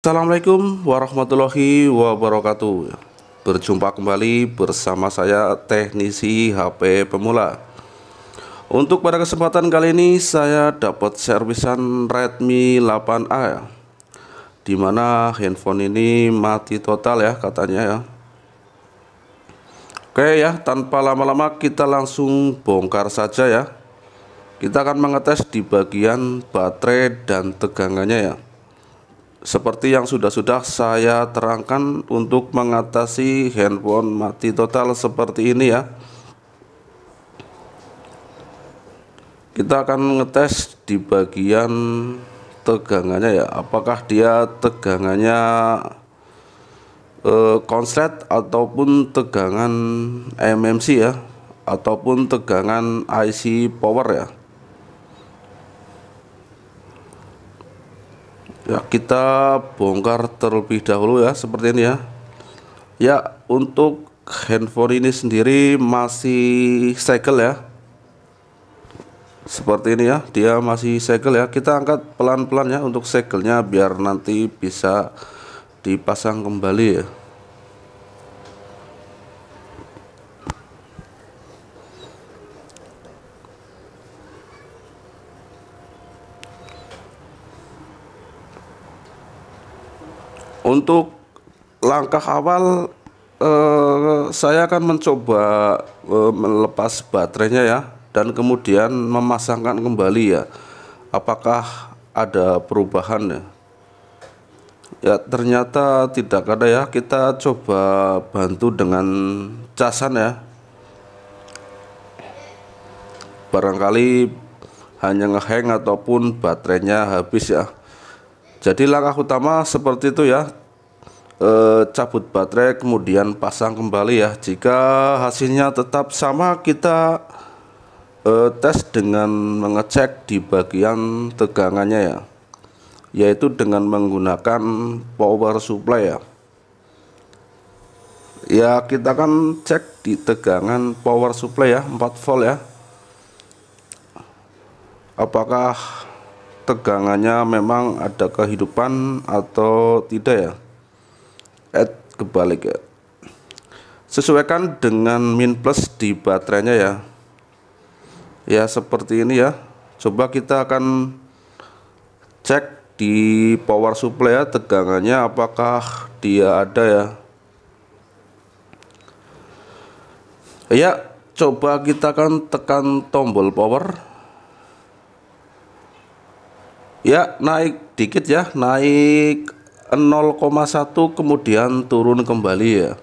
Assalamualaikum warahmatullahi wabarakatuh. Berjumpa kembali bersama saya teknisi HP pemula. Untuk pada kesempatan kali ini saya dapat servisan Redmi 8A ya, dimana handphone ini mati total ya katanya ya. Oke ya, tanpa lama-lama kita langsung bongkar saja ya. Kita akan mengetes di bagian baterai dan tegangannya ya. Seperti yang sudah saya terangkan untuk mengatasi handphone mati total seperti ini ya. Kita akan ngetes di bagian tegangannya ya. Apakah dia tegangannya konslet ataupun tegangan MMC ya, ataupun tegangan IC power ya. Ya, kita bongkar terlebih dahulu ya, seperti ini ya. Ya, untuk handphone ini sendiri masih segel ya. Seperti ini ya, dia masih segel ya. Kita angkat pelan-pelan ya untuk segelnya biar nanti bisa dipasang kembali ya. Untuk langkah awal saya akan mencoba melepas baterainya ya, dan kemudian memasangkan kembali ya. Apakah ada perubahan ya? Ya, ternyata tidak ada ya. Kita coba bantu dengan casan ya. Barangkali hanya ngehang ataupun baterainya habis ya. Jadi langkah utama seperti itu ya, cabut baterai kemudian pasang kembali ya. Jika hasilnya tetap sama, kita tes dengan mengecek di bagian tegangannya ya, yaitu dengan menggunakan power supply ya. Ya, kita akan cek di tegangan power supply ya, 4 volt ya. Apakah tegangannya memang ada kehidupan atau tidak ya. Kebalik ya. Sesuaikan dengan min plus di baterainya ya. Ya, seperti ini ya. Coba kita akan cek di power supply ya, tegangannya apakah dia ada ya. Ya, coba kita akan tekan tombol power. Ya, naik dikit ya, naik 0,1 kemudian turun kembali ya.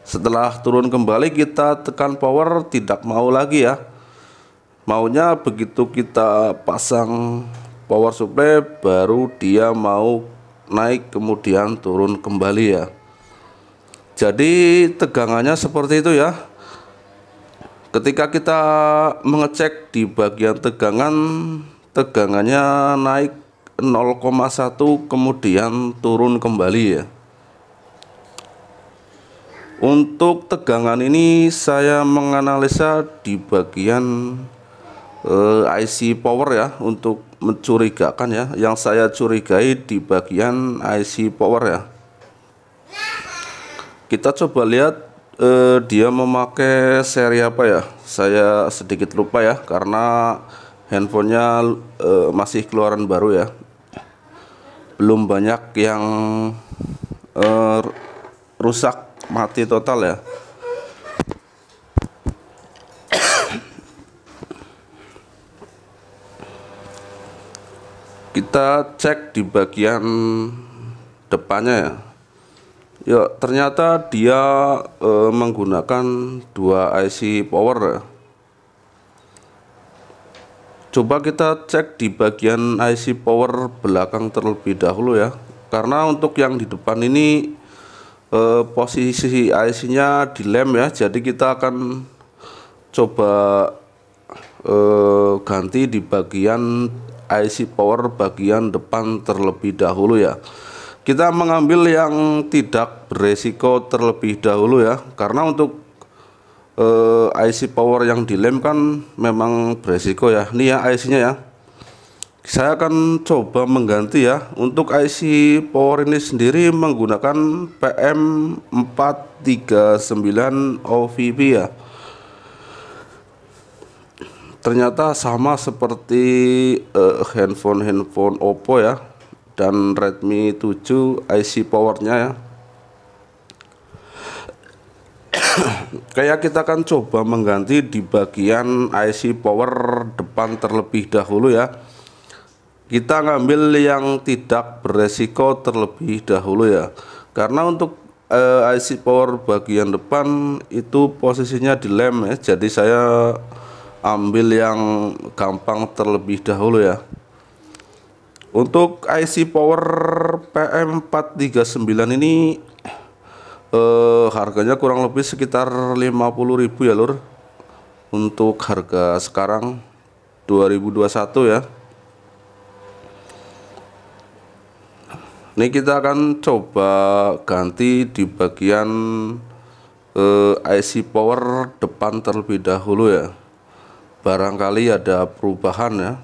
Setelah turun kembali kita tekan power, tidak mau lagi ya. Maunya begitu kita pasang power supply baru dia mau naik kemudian turun kembali ya. Jadi tegangannya seperti itu ya. Ketika kita mengecek di bagian tegangan, tegangannya naik 0,1 kemudian turun kembali ya. Untuk tegangan ini saya menganalisa di bagian IC power ya, untuk mencurigakan ya. Yang saya curigai di bagian IC power ya. Kita coba lihat dia memakai seri apa ya. Saya sedikit lupa ya, karena handphonenya masih keluaran baru ya, belum banyak yang rusak mati total ya. Kita cek di bagian depannya ya. Ya, ternyata dia menggunakan 2 IC power ya. Coba kita cek di bagian IC power belakang terlebih dahulu ya, karena untuk yang di depan ini posisi IC-nya dilem ya. Jadi kita akan coba ganti di bagian IC power bagian depan terlebih dahulu ya. Kita mengambil yang tidak beresiko terlebih dahulu ya, karena untuk IC power yang dilem kan memang beresiko ya. Ini ya IC-nya ya. Saya akan coba mengganti ya. Untuk IC power ini sendiri menggunakan PM439 OVP ya. Ternyata sama seperti handphone Oppo ya, dan Redmi 7 IC powernya ya. Kayak kita akan coba mengganti di bagian IC power depan terlebih dahulu ya. Kita ngambil yang tidak beresiko terlebih dahulu ya, karena untuk IC power bagian depan itu posisinya di lem ya, jadi saya ambil yang gampang terlebih dahulu ya. Untuk IC power PM439 ini harganya kurang lebih sekitar 50.000 ya lur, untuk harga sekarang 2021 ya. Ini kita akan coba ganti di bagian IC power depan terlebih dahulu ya, barangkali ada perubahan ya.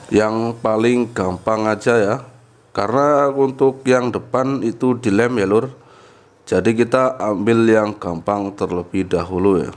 Yang paling gampang aja ya, karena untuk yang depan itu dilem ya lur, jadi kita ambil yang gampang terlebih dahulu ya.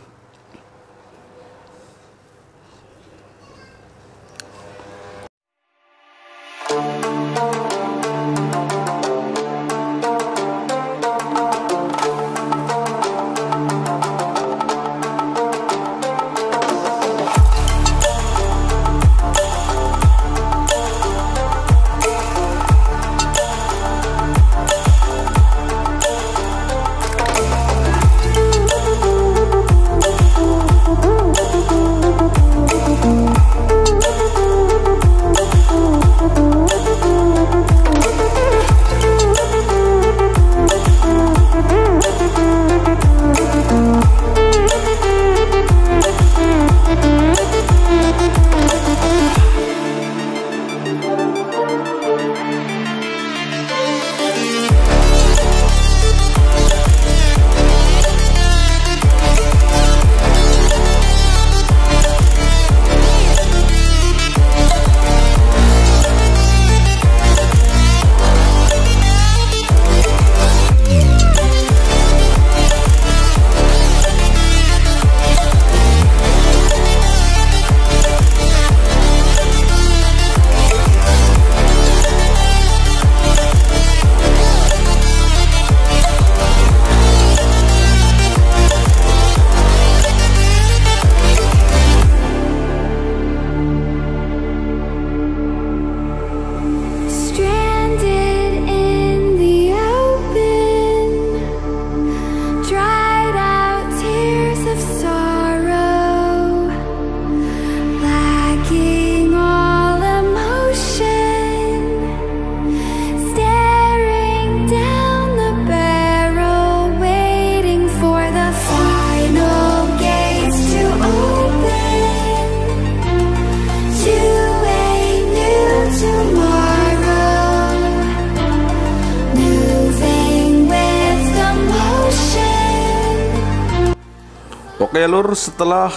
Oke lur, setelah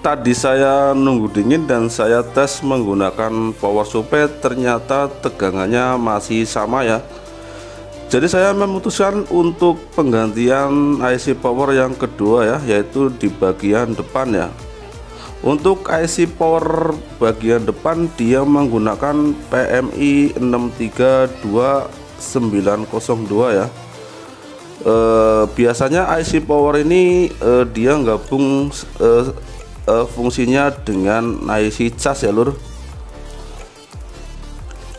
tadi saya nunggu dingin dan saya tes menggunakan power supply, ternyata tegangannya masih sama ya. Jadi saya memutuskan untuk penggantian IC power yang kedua ya, yaitu di bagian depan ya. Untuk IC power bagian depan dia menggunakan PMI 632902 ya. Biasanya IC power ini dia gabung fungsinya dengan IC cas ya lur.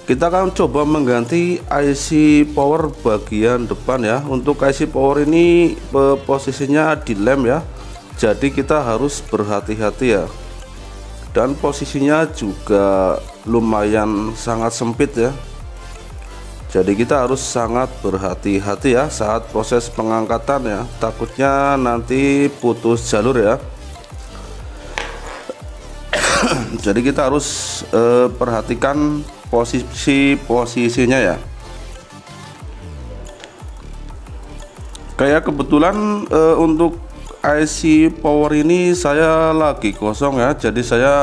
Kita akan coba mengganti IC power bagian depan ya. Untuk IC power ini posisinya di lem ya, jadi kita harus berhati-hati ya, dan posisinya juga lumayan sangat sempit ya. Jadi kita harus sangat berhati-hati ya saat proses pengangkatan ya, takutnya nanti putus jalur ya. Jadi kita harus perhatikan posisinya ya. Kayak kebetulan untuk IC power ini saya lagi kosong ya, jadi saya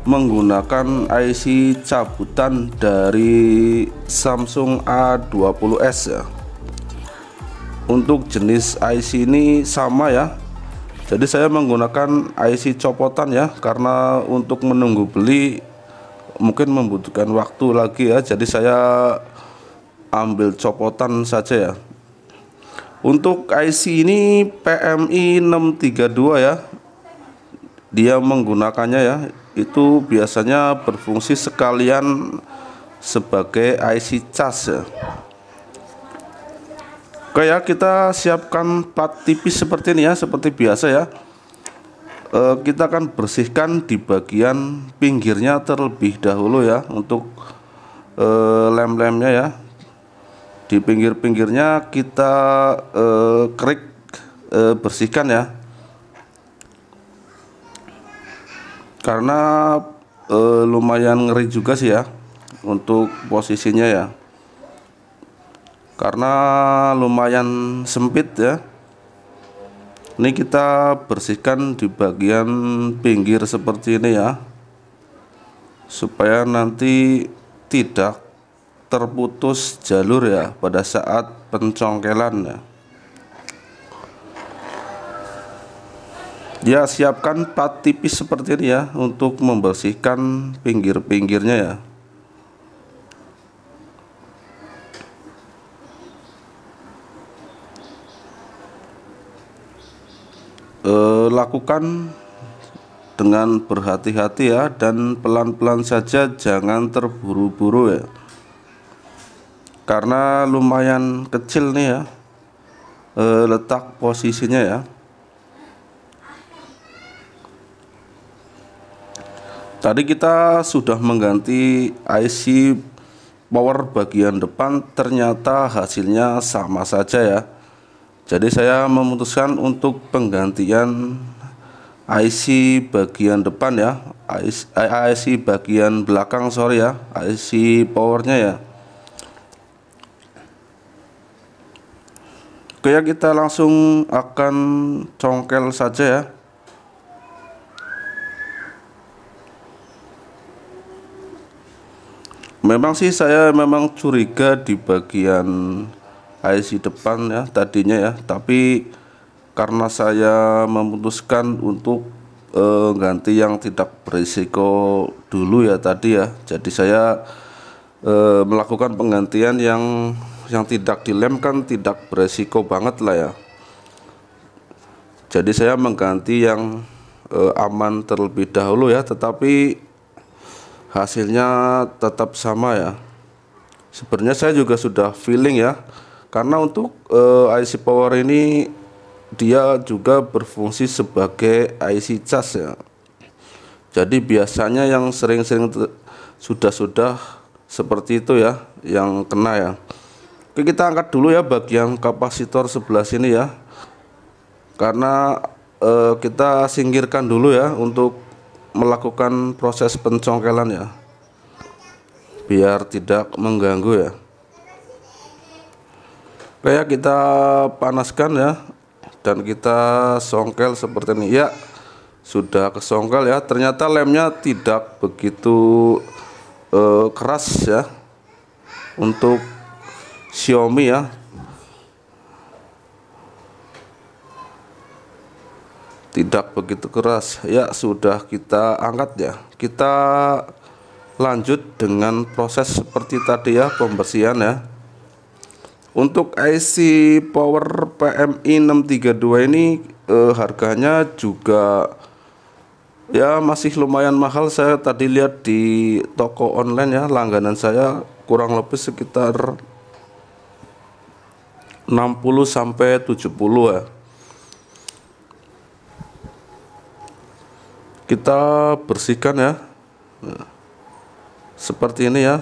menggunakan IC cabutan dari Samsung A20s ya. Untuk jenis IC ini sama ya, jadi saya menggunakan IC copotan ya, karena untuk menunggu beli mungkin membutuhkan waktu lagi ya, jadi saya ambil copotan saja ya. Untuk IC ini PMI 632 ya, dia menggunakannya ya, itu biasanya berfungsi sekalian sebagai IC cas ya. Oke ya, kita siapkan plat tipis seperti ini ya, seperti biasa ya. Kita akan bersihkan di bagian pinggirnya terlebih dahulu ya, untuk lem-lemnya ya. Di pinggir-pinggirnya kita kerik, bersihkan ya, karena lumayan ngeri juga sih ya untuk posisinya ya, karena lumayan sempit ya. Ini kita bersihkan di bagian pinggir seperti ini ya, supaya nanti tidak terputus jalur ya pada saat pencongkelan ya. Ya, siapkan plat tipis seperti ini ya untuk membersihkan pinggir-pinggirnya ya. Lakukan dengan berhati-hati ya, dan pelan-pelan saja, jangan terburu-buru ya, karena lumayan kecil nih ya letak posisinya ya. Tadi kita sudah mengganti IC power bagian depan, ternyata hasilnya sama saja ya. Jadi saya memutuskan untuk penggantian IC bagian depan ya, IC bagian belakang, sorry ya, IC powernya ya. Oke ya, kita langsung akan congkel saja ya. Memang sih saya memang curiga di bagian IC depan ya tadinya ya, tapi karena saya memutuskan untuk ganti yang tidak berisiko dulu ya tadi ya, jadi saya melakukan penggantian yang tidak dilem, kan tidak beresiko banget lah ya. Jadi saya mengganti yang aman terlebih dahulu ya, tetapi hasilnya tetap sama ya. Sebenarnya saya juga sudah feeling ya, karena untuk IC power ini dia juga berfungsi sebagai IC cas ya. Jadi biasanya yang sering-sering sudah seperti itu ya yang kena ya. Oke, kita angkat dulu ya bagian kapasitor sebelah sini ya, karena kita singkirkan dulu ya untuk melakukan proses pencongkelan ya, biar tidak mengganggu ya. Oke ya, kita panaskan ya, dan kita songkel seperti ini ya. Sudah kesongkel ya, ternyata lemnya tidak begitu keras ya untuk Xiaomi ya, tidak begitu keras ya. Sudah kita angkat ya, kita lanjut dengan proses seperti tadi ya, pembersihan ya. Untuk IC power PMI 632 ini harganya juga ya masih lumayan mahal. Saya tadi lihat di toko online ya, langganan saya kurang lebih sekitar 60 sampai 70 ya. Kita bersihkan ya, nah, seperti ini ya.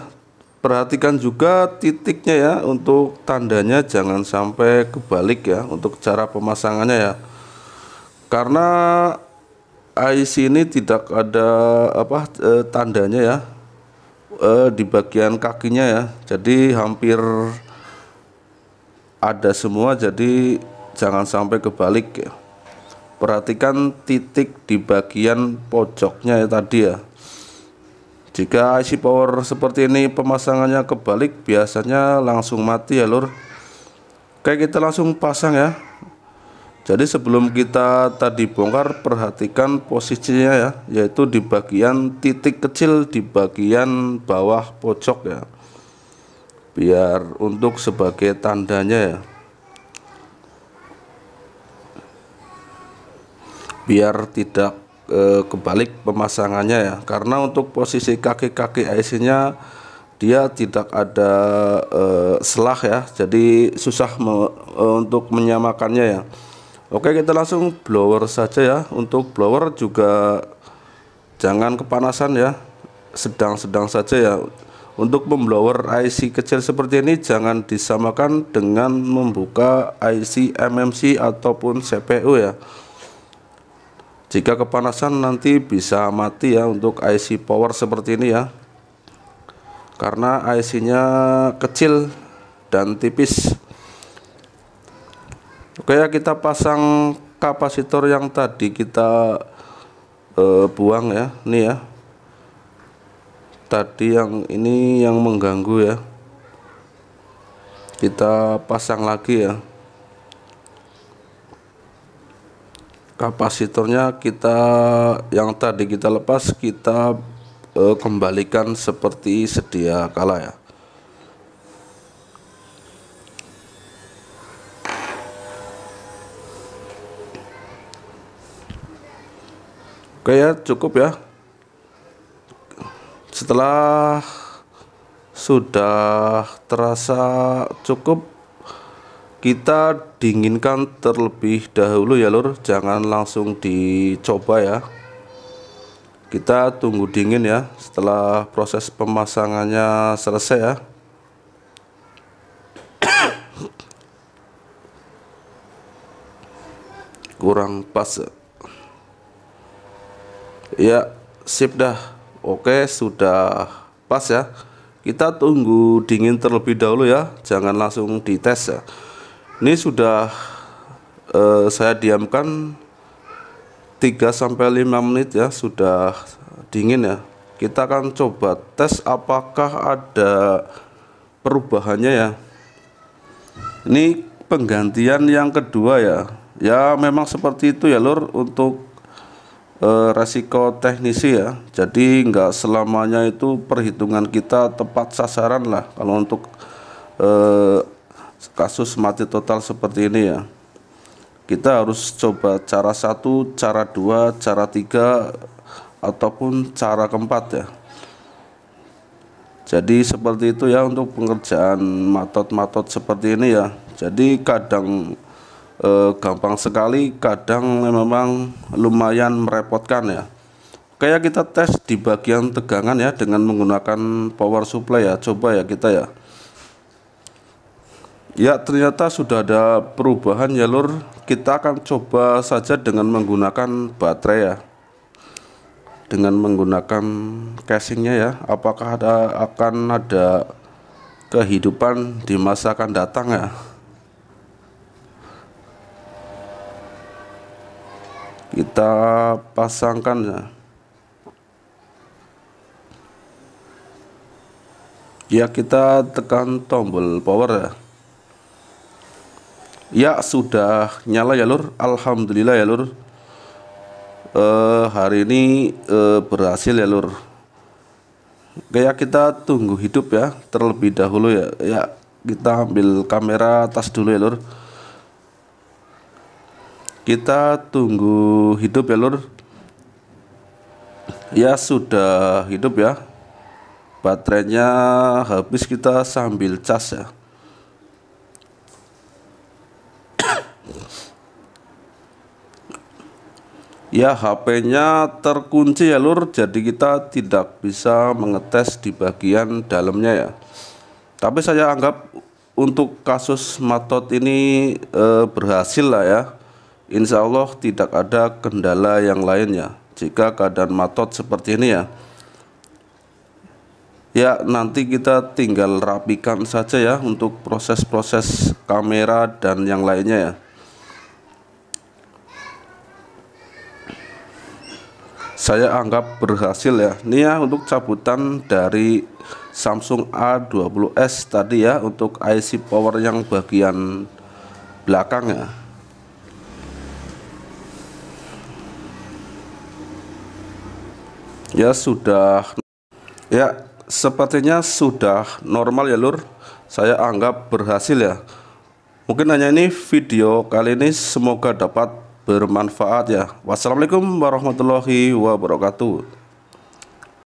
Perhatikan juga titiknya ya, untuk tandanya jangan sampai kebalik ya untuk cara pemasangannya ya, karena IC ini tidak ada tandanya ya di bagian kakinya ya, jadi hampir ada semua, jadi jangan sampai kebalik ya. perhatikan titik di bagian pojoknya ya tadi ya. Jika IC power seperti ini pemasangannya kebalik, biasanya langsung mati ya lur. Oke, kita langsung pasang ya. Jadi sebelum kita tadi bongkar, perhatikan posisinya ya, yaitu di bagian titik kecil di bagian bawah pojok ya, biar untuk sebagai tandanya ya, biar tidak kebalik pemasangannya ya. Karena untuk posisi kaki-kaki IC nya dia tidak ada selah ya, jadi susah untuk menyamakannya ya. Oke, kita langsung blower saja ya. Untuk blower juga jangan kepanasan ya, sedang-sedang saja ya. Untuk memblower IC kecil seperti ini jangan disamakan dengan membuka IC MMC ataupun CPU ya. Jika kepanasan nanti bisa mati ya untuk IC power seperti ini ya, karena IC nya kecil dan tipis. Oke ya, kita pasang kapasitor yang tadi kita buang ya, ini ya, tadi yang ini yang mengganggu ya, kita pasang lagi ya. Kapasitornya kita yang tadi kita lepas, kita kembalikan seperti sedia kala ya. Oke ya, cukup ya. Setelah sudah terasa cukup, kita dinginkan terlebih dahulu ya lur, jangan langsung dicoba ya. Kita tunggu dingin ya setelah proses pemasangannya selesai ya. Kurang pas ya, sip dah. Oke, sudah pas ya. Kita tunggu dingin terlebih dahulu ya, jangan langsung dites ya. Ini sudah saya diamkan 3-5 menit ya, sudah dingin ya. Kita akan coba tes apakah ada perubahannya ya. Ini penggantian yang kedua ya. Ya memang seperti itu ya lur, untuk resiko teknisi ya. Jadi nggak selamanya itu perhitungan kita tepat sasaran lah kalau untuk kasus mati total seperti ini ya. Kita harus coba cara 1, cara 2, cara 3 ataupun cara keempat ya. Jadi seperti itu ya untuk pengerjaan matot-matot seperti ini ya. Jadi kadang gampang sekali, kadang memang lumayan merepotkan ya. Kayak kita tes di bagian tegangan ya dengan menggunakan power supply ya. Coba ya kita ya. Ya ternyata sudah ada perubahan ya lur. Kita akan coba saja dengan menggunakan baterai ya, dengan menggunakan casingnya ya. Apakah akan ada kehidupan di masa akan datang ya. Kita pasangkan ya. Ya, kita tekan tombol power ya. Ya sudah nyala ya lur. Alhamdulillah ya lur. Hari ini berhasil ya lur. Kayak kita tunggu hidup ya terlebih dahulu ya. Ya kita ambil kamera atas dulu ya lur. Kita tunggu hidup ya lur. Ya sudah hidup ya. Baterainya habis, kita sambil cas ya. Ya HP-nya terkunci ya lur, jadi kita tidak bisa mengetes di bagian dalamnya ya. Tapi saya anggap untuk kasus matot ini berhasil lah ya. Insya Allah tidak ada kendala yang lainnya jika keadaan matot seperti ini ya. Ya nanti kita tinggal rapikan saja ya untuk proses-proses kamera dan yang lainnya ya. saya anggap berhasil ya. Ini ya untuk cabutan dari Samsung A20s tadi ya, untuk IC power yang bagian belakang ya. Ya sudah, ya sepertinya sudah normal ya lur. Saya anggap berhasil ya. Mungkin hanya ini video kali ini, semoga dapat bermanfaat ya. Wassalamualaikum warahmatullahi wabarakatuh.